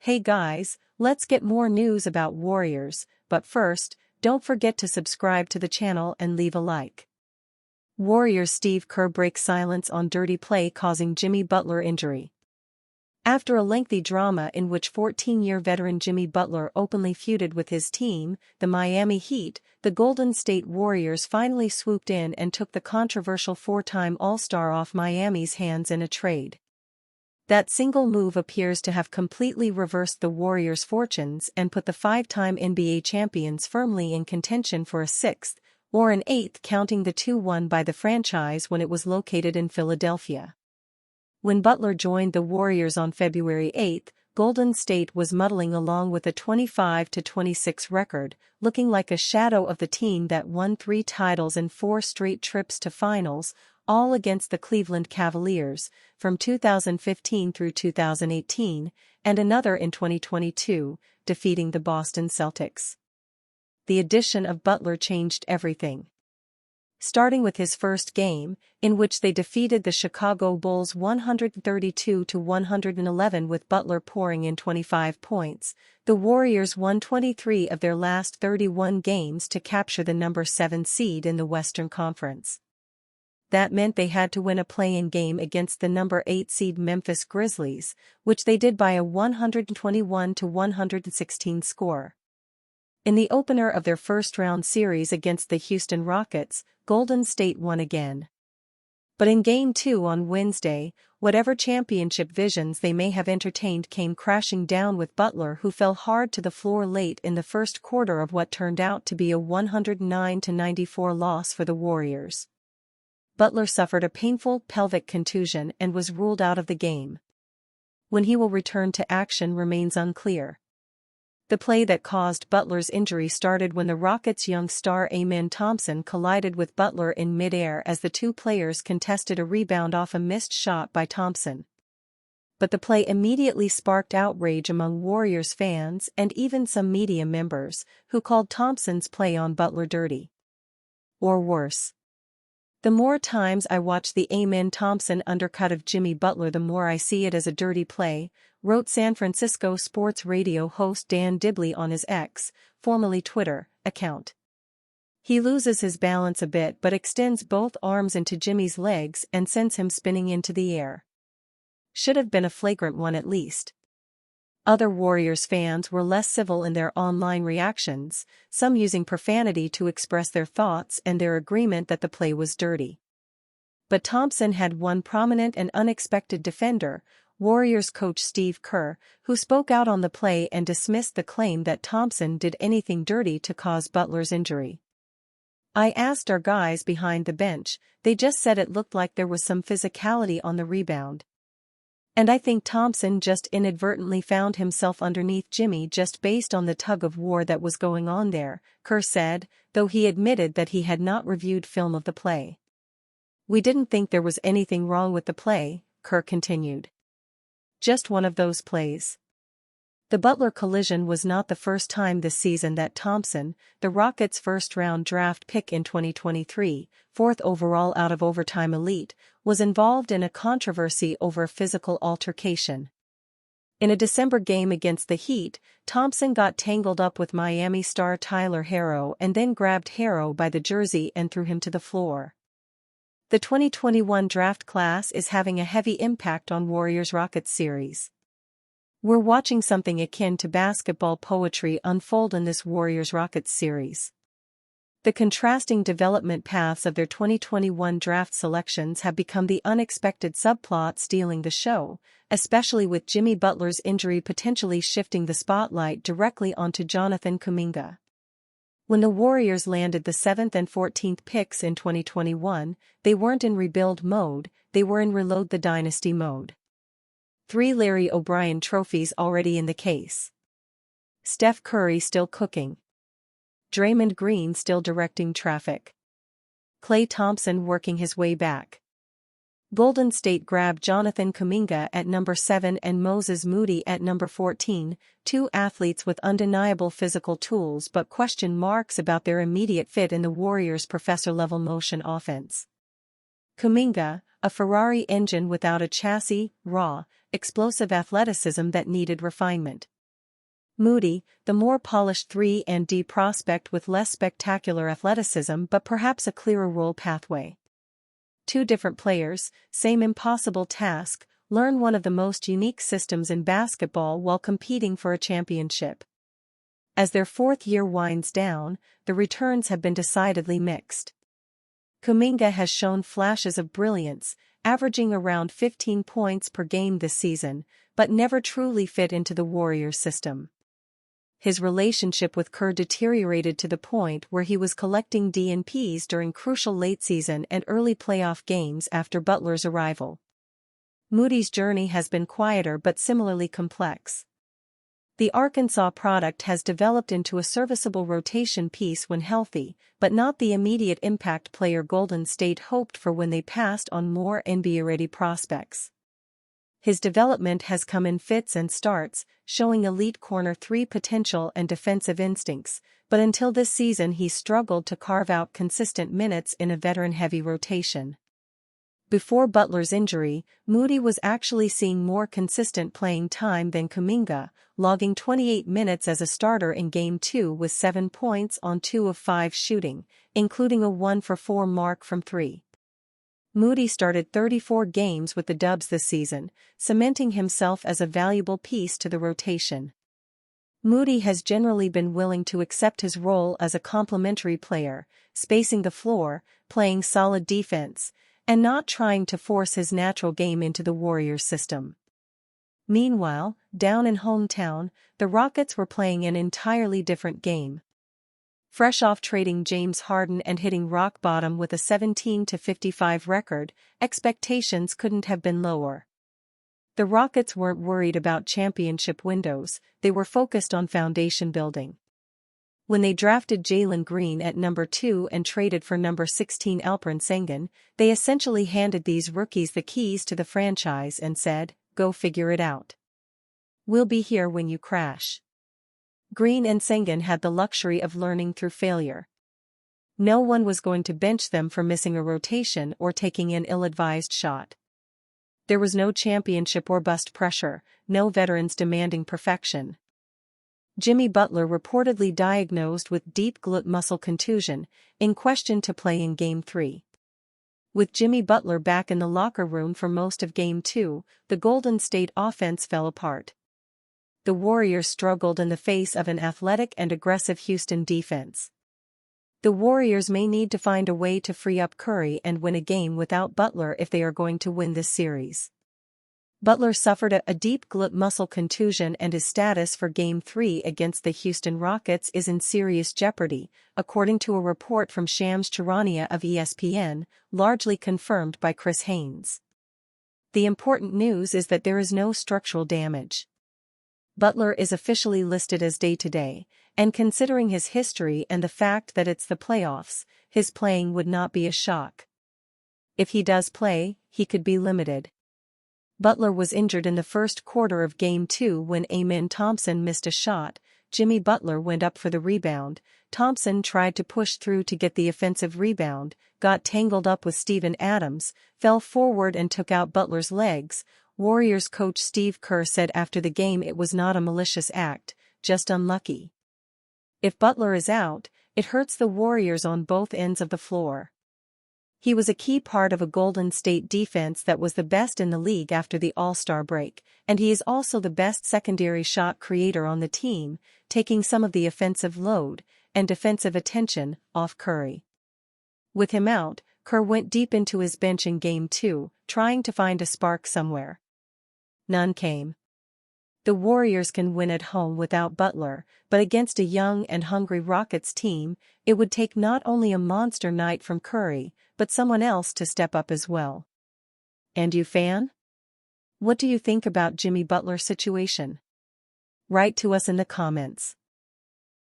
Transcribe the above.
Hey guys, let's get more news about Warriors, but first, don't forget to subscribe to the channel and leave a like. Warriors Steve Kerr breaks silence on dirty play causing Jimmy Butler injury. After a lengthy drama in which 14-year veteran Jimmy Butler openly feuded with his team, the Miami Heat, the Golden State Warriors finally swooped in and took the controversial four-time All-Star off Miami's hands in a trade. That single move appears to have completely reversed the Warriors' fortunes and put the five-time NBA champions firmly in contention for a sixth, or an eighth counting the two won by the franchise when it was located in Philadelphia. When Butler joined the Warriors on February 8, Golden State was muddling along with a 25-26 record, looking like a shadow of the team that won 3 titles and 4 straight trips to finals, all against the Cleveland Cavaliers, from 2015 through 2018, and another in 2022, defeating the Boston Celtics. The addition of Butler changed everything. Starting with his first game, in which they defeated the Chicago Bulls 132-111 with Butler pouring in 25 points, the Warriors won 23 of their last 31 games to capture the number 7 seed in the Western Conference. That meant they had to win a play-in game against the number 8 seed Memphis Grizzlies, which they did by a 121-116 score. In the opener of their first-round series against the Houston Rockets, Golden State won again. But in Game 2 on Wednesday, whatever championship visions they may have entertained came crashing down with Butler, who fell hard to the floor late in the first quarter of what turned out to be a 109-94 loss for the Warriors. Butler suffered a painful pelvic contusion and was ruled out of the game. When he will return to action remains unclear. The play that caused Butler's injury started when the Rockets' young star Amen Thompson collided with Butler in mid-air as the two players contested a rebound off a missed shot by Thompson. But the play immediately sparked outrage among Warriors fans and even some media members, who called Thompson's play on Butler dirty. Or worse. The more times I watch the Amen Thompson undercut of Jimmy Butler, the more I see it as a dirty play, wrote San Francisco sports radio host Dan Dibley on his X, formerly Twitter, account. He loses his balance a bit but extends both arms into Jimmy's legs and sends him spinning into the air. Should have been a flagrant one at least. Other Warriors fans were less civil in their online reactions, some using profanity to express their thoughts and their agreement that the play was dirty. But Thompson had one prominent and unexpected defender, Warriors coach Steve Kerr, who spoke out on the play and dismissed the claim that Thompson did anything dirty to cause Butler's injury. I asked our guys behind the bench, they just said it looked like there was some physicality on the rebound. And I think Thompson just inadvertently found himself underneath Jimmy just based on the tug-of-war that was going on there, Kerr said, though he admitted that he had not reviewed film of the play. We didn't think there was anything wrong with the play, Kerr continued. Just one of those plays. The Butler collision was not the first time this season that Thompson, the Rockets' first-round draft pick in 2023, 4th overall out of overtime elite, was involved in a controversy over a physical altercation. In a December game against the Heat, Thompson got tangled up with Miami star Tyler Herro and then grabbed Herro by the jersey and threw him to the floor. The 2021 draft class is having a heavy impact on Warriors-Rockets series. We're watching something akin to basketball poetry unfold in this Warriors-Rockets series. The contrasting development paths of their 2021 draft selections have become the unexpected subplot stealing the show, especially with Jimmy Butler's injury potentially shifting the spotlight directly onto Jonathan Kuminga. When the Warriors landed the 7th and 14th picks in 2021, they weren't in rebuild mode, they were in reload the dynasty mode. 3 Larry O'Brien trophies already in the case. Steph Curry still cooking. Draymond Green still directing traffic. Klay Thompson working his way back. Golden State grabbed Jonathan Kuminga at number 7 and Moses Moody at number 14, 2 athletes with undeniable physical tools but question marks about their immediate fit in the Warriors' professor-level motion offense. Kuminga, a Ferrari engine without a chassis, raw, explosive athleticism that needed refinement. Moody, the more polished 3-and-D prospect with less spectacular athleticism but perhaps a clearer role pathway. Two different players, same impossible task, learn one of the most unique systems in basketball while competing for a championship. As their fourth year winds down, the returns have been decidedly mixed. Kuminga has shown flashes of brilliance, averaging around 15 points per game this season, but never truly fit into the Warriors system. His relationship with Kerr deteriorated to the point where he was collecting DNPs during crucial late-season and early playoff games after Butler's arrival. Moody's journey has been quieter but similarly complex. The Arkansas product has developed into a serviceable rotation piece when healthy, but not the immediate impact player Golden State hoped for when they passed on more NBA-ready prospects. His development has come in fits and starts, showing elite corner three potential and defensive instincts, but until this season he struggled to carve out consistent minutes in a veteran-heavy rotation. Before Butler's injury, Moody was actually seeing more consistent playing time than Kuminga, logging 28 minutes as a starter in Game 2 with 7 points on 2 of 5 shooting, including a 1-for-4 mark from 3. Moody started 34 games with the Dubs this season, cementing himself as a valuable piece to the rotation. Moody has generally been willing to accept his role as a complementary player, spacing the floor, playing solid defense, and not trying to force his natural game into the Warriors system. Meanwhile, down in hometown, the Rockets were playing an entirely different game. Fresh off trading James Harden and hitting rock bottom with a 17-55 record, expectations couldn't have been lower. The Rockets weren't worried about championship windows, they were focused on foundation building. When they drafted Jalen Green at number 2 and traded for number 16 Alperen Sengun, they essentially handed these rookies the keys to the franchise and said, "Go figure it out. We'll be here when you crash." Green and Sengun had the luxury of learning through failure. No one was going to bench them for missing a rotation or taking an ill-advised shot. There was no championship or bust pressure, no veterans demanding perfection. Jimmy Butler reportedly diagnosed with deep glute muscle contusion, in question to play in Game 3. With Jimmy Butler back in the locker room for most of Game 2, the Golden State offense fell apart. The Warriors struggled in the face of an athletic and aggressive Houston defense. The Warriors may need to find a way to free up Curry and win a game without Butler if they are going to win this series. Butler suffered a deep glute muscle contusion and his status for Game 3 against the Houston Rockets is in serious jeopardy, according to a report from Shams Charania of ESPN, largely confirmed by Chris Haynes. The important news is that there is no structural damage. Butler is officially listed as day-to-day, and considering his history and the fact that it's the playoffs, his playing would not be a shock. If he does play, he could be limited. Butler was injured in the first quarter of Game 2 when Amen Thompson missed a shot. Jimmy Butler went up for the rebound. Thompson tried to push through to get the offensive rebound, got tangled up with Steven Adams, fell forward and took out Butler's legs. Warriors coach Steve Kerr said after the game it was not a malicious act, just unlucky. If Butler is out, it hurts the Warriors on both ends of the floor. He was a key part of a Golden State defense that was the best in the league after the All-Star break, and he is also the best secondary shot creator on the team, taking some of the offensive load and defensive attention off Curry. With him out, Kerr went deep into his bench in Game 2, trying to find a spark somewhere. None came. The Warriors can win at home without Butler, but against a young and hungry Rockets team, it would take not only a monster night from Curry, but someone else to step up as well. And you fan? What do you think about Jimmy Butler's situation? Write to us in the comments.